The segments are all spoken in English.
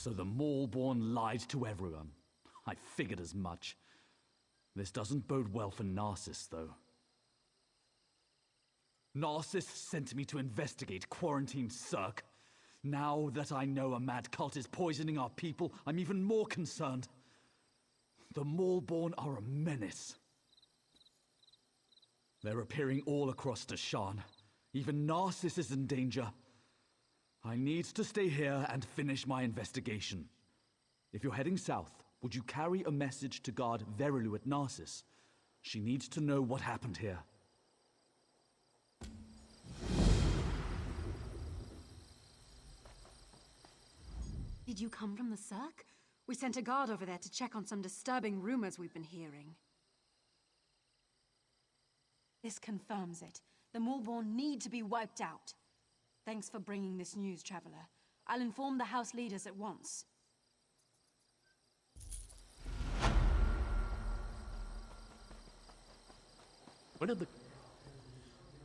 So the Maulborn lied to everyone. I figured as much. This doesn't bode well for Narcissus, though. Narcissus sent me to investigate Quarantine Cirque. Now that I know a mad cult is poisoning our people, I'm even more concerned. The Maulborn are a menace. They're appearing all across Deshaan. Even Narcissus is in danger. I need to stay here and finish my investigation. If you're heading south, would you carry a message to guard Verilu at Narcissus? She needs to know what happened here. Did you come from the Cirque? We sent a guard over there to check on some disturbing rumors we've been hearing. This confirms it. The Maulborn need to be wiped out. Thanks for bringing this news, Traveler. I'll inform the House leaders at once. One of the...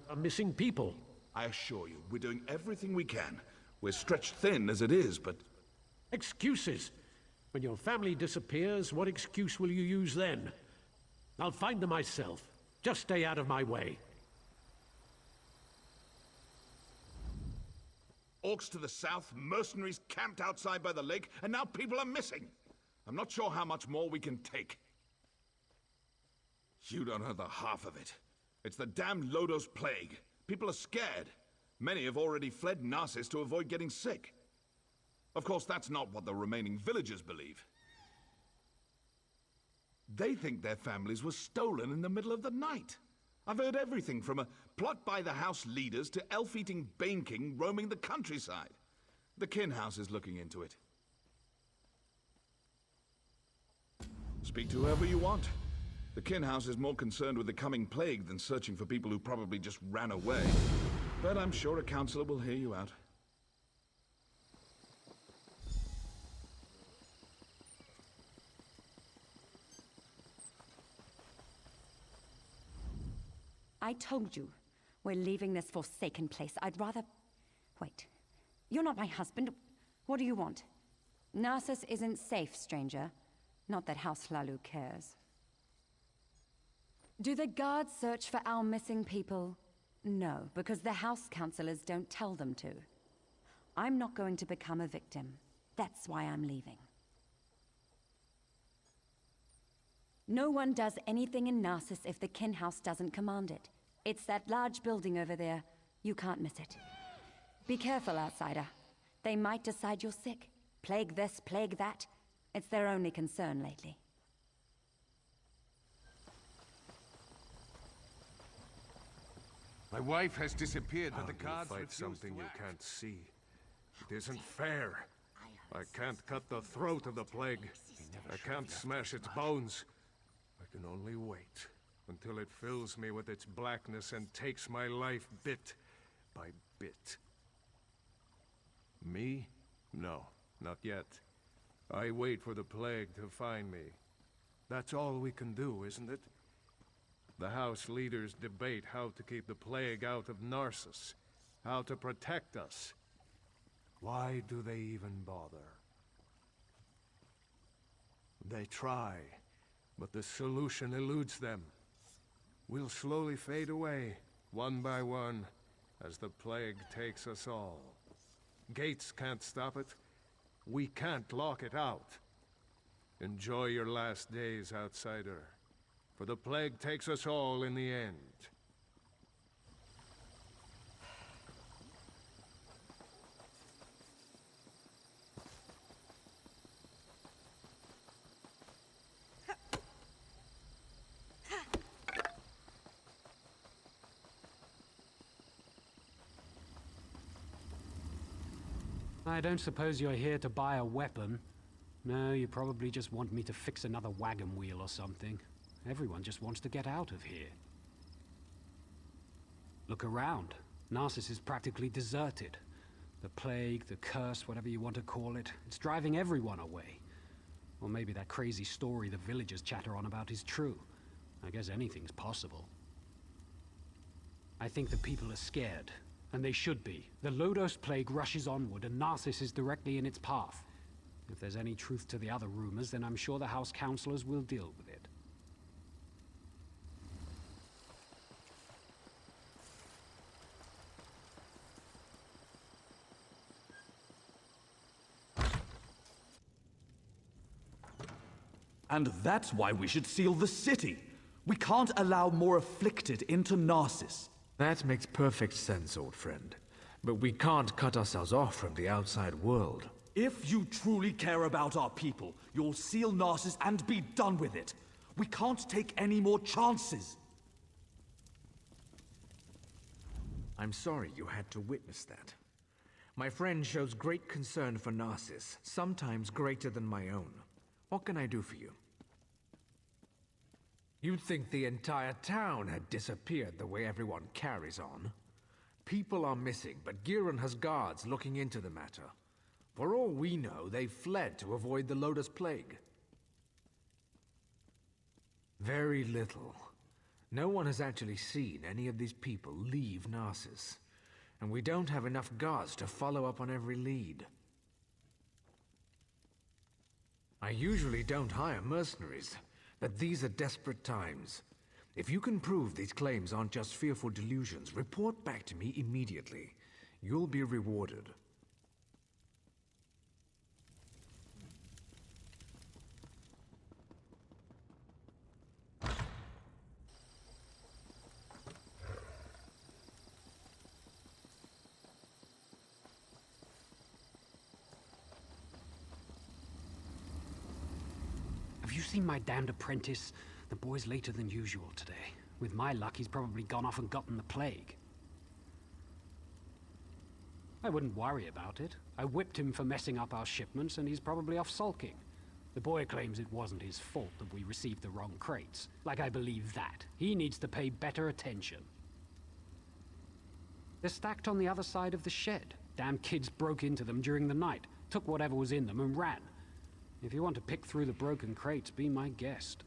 are missing people. I assure you, we're doing everything we can. We're stretched thin as it is, but... Excuses! When your family disappears, what excuse will you use then? I'll find them myself. Just stay out of my way. Orcs to the south, mercenaries camped outside by the lake, and now people are missing. I'm not sure how much more we can take. You don't know the half of it. It's the damn Lodos plague. People are scared. Many have already fled Narcissus to avoid getting sick. Of course, that's not what the remaining villagers believe. They think their families were stolen in the middle of the night. I've heard everything from a plot by the house leaders to elf-eating Bane King roaming the countryside. The Kin House is looking into it. Speak to whoever you want. The Kin House is more concerned with the coming plague than searching for people who probably just ran away. But I'm sure a counselor will hear you out. I told you, we're leaving this forsaken place. I'd rather... Wait. You're not my husband. What do you want? Narcissus isn't safe, stranger. Not that House Hlaalu cares. Do the guards search for our missing people? No, because the house counselors don't tell them to. I'm not going to become a victim. That's why I'm leaving. No one does anything in Narcissus if the Kin House doesn't command it. It's that large building over there. You can't miss it. Be careful, outsider. They might decide you're sick. Plague this, plague that. It's their only concern lately. My wife has disappeared, but How the do you guards fight refuse something to you act. can't see? It isn't fair. I can't cut the throat of the plague. I can't smash its bones. I can only wait until it fills me with its blackness and takes my life bit by bit. Me? No, not yet. I wait for the plague to find me. That's all we can do, isn't it? The house leaders debate how to keep the plague out of Narcissus, how to protect us. Why do they even bother? They try, but the solution eludes them. We'll slowly fade away, one by one, as the plague takes us all. Gates can't stop it. We can't lock it out. Enjoy your last days, outsider, for the plague takes us all in the end. I don't suppose you're here to buy a weapon. No, you probably just want me to fix another wagon wheel or something. Everyone just wants to get out of here. Look around. Narcissus is practically deserted. The plague, the curse, whatever you want to call it, it's driving everyone away. Or maybe that crazy story the villagers chatter on about is true. I guess anything's possible. I think the people are scared. And they should be. The Lodos plague rushes onward, and Narcissus is directly in its path. If there's any truth to the other rumors, then I'm sure the House Councilors will deal with it. And that's why we should seal the city. We can't allow more afflicted into Narcissus. That makes perfect sense, old friend. But we can't cut ourselves off from the outside world. If you truly care about our people, you'll seal Narcissus and be done with it. We can't take any more chances. I'm sorry you had to witness that. My friend shows great concern for Narcissus, sometimes greater than my own. What can I do for you? You'd think the entire town had disappeared the way everyone carries on. People are missing, but Giron has guards looking into the matter. For all we know, they fled to avoid the Lotus Plague. Very little. No one has actually seen any of these people leave Narcissus. And we don't have enough guards to follow up on every lead. I usually don't hire mercenaries, but these are desperate times. If you can prove these claims aren't just fearful delusions, report back to me immediately. You'll be rewarded. Have you seen my damned apprentice? The boy's later than usual today. With my luck, he's probably gone off and gotten the plague. I wouldn't worry about it. I whipped him for messing up our shipments, and he's probably off sulking. The boy claims it wasn't his fault that we received the wrong crates. Like I believe that. He needs to pay better attention. They're stacked on the other side of the shed. Damn kids broke into them during the night, took whatever was in them and ran. If you want to pick through the broken crates, be my guest.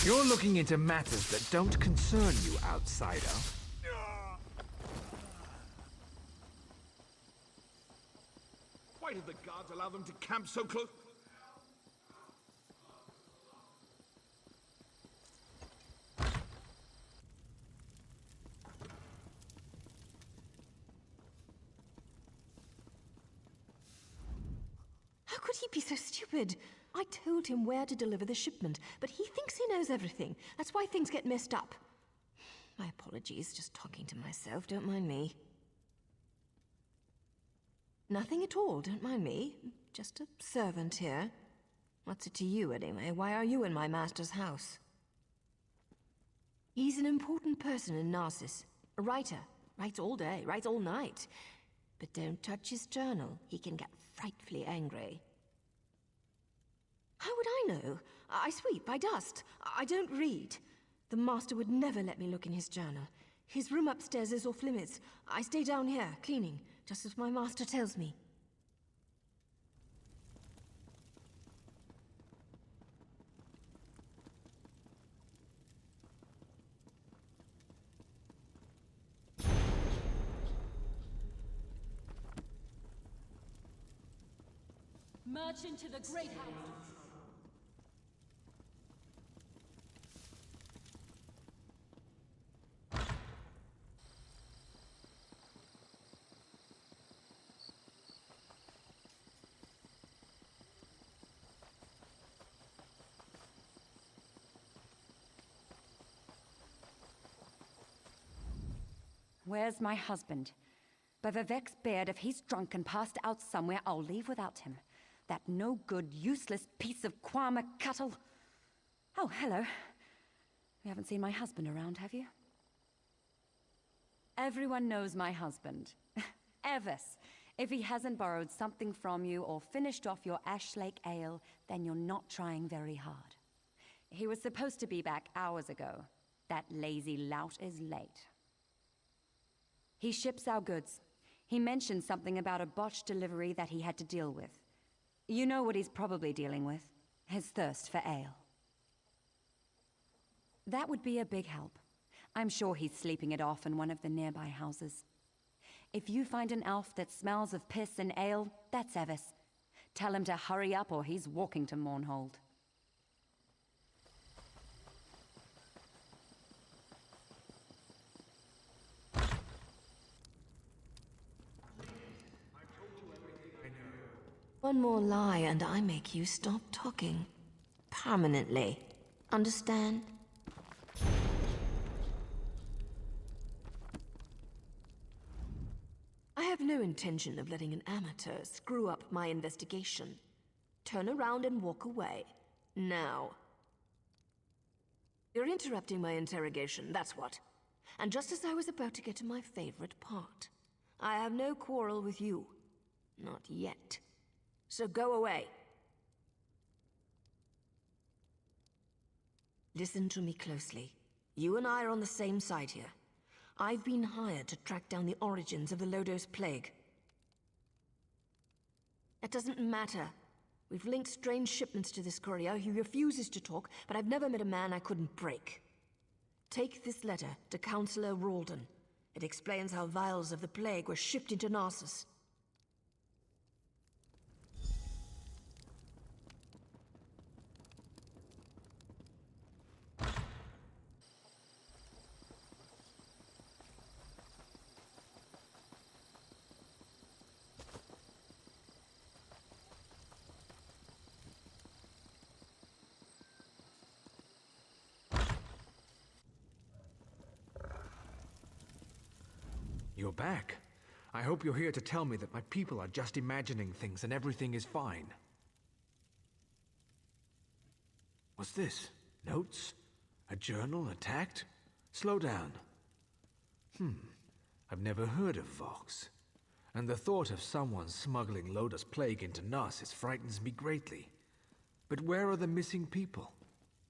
You're looking into matters that don't concern you, outsider. Why did the guards allow them to camp so close? How could he be so stupid? I told him where to deliver the shipment, but he thinks he knows everything. That's why things get messed up. My apologies, just talking to myself, don't mind me. Nothing at all, don't mind me. Just a servant here. What's it to you, anyway? Why are you in my master's house? He's an important person in Narcissus. A writer. Writes all day, writes all night. But don't touch his journal. He can get frightfully angry. How would I know? I sweep, I dust. I don't read. The master would never let me look in his journal. His room upstairs is off limits. I stay down here, cleaning, just as my master tells me. March into the Great House. Where's my husband? By Vivek's beard, if he's drunk and passed out somewhere, I'll leave without him. That no-good, useless piece of Kwama cattle. Oh, hello. You haven't seen my husband around, have you? Everyone knows my husband. Evis. If he hasn't borrowed something from you or finished off your Ash Lake ale, then you're not trying very hard. He was supposed to be back hours ago. That lazy lout is late. He ships our goods. He mentioned something about a botched delivery that he had to deal with. You know what he's probably dealing with. His thirst for ale. That would be a big help. I'm sure he's sleeping it off in one of the nearby houses. If you find an elf that smells of piss and ale, that's Evis. Tell him to hurry up or he's walking to Mournhold. One more lie and I make you stop talking. Permanently. Understand? I have no intention of letting an amateur screw up my investigation. Turn around and walk away. Now. You're interrupting my interrogation, that's what. And just as I was about to get to my favorite part. I have no quarrel with you. Not yet. So go away. Listen to me closely. You and I are on the same side here. I've been hired to track down the origins of the Lodos Plague. It doesn't matter. We've linked strange shipments to this courier. He refuses to talk, but I've never met a man I couldn't break. Take this letter to Councillor Ralden. It explains how vials of the plague were shipped into Narcissus. You're back. I hope you're here to tell me that my people are just imagining things and everything is fine. What's this? Notes? A journal attacked? Slow down. I've never heard of Vox. And the thought of someone smuggling Lodos Plague into Narcissus frightens me greatly. But where are the missing people?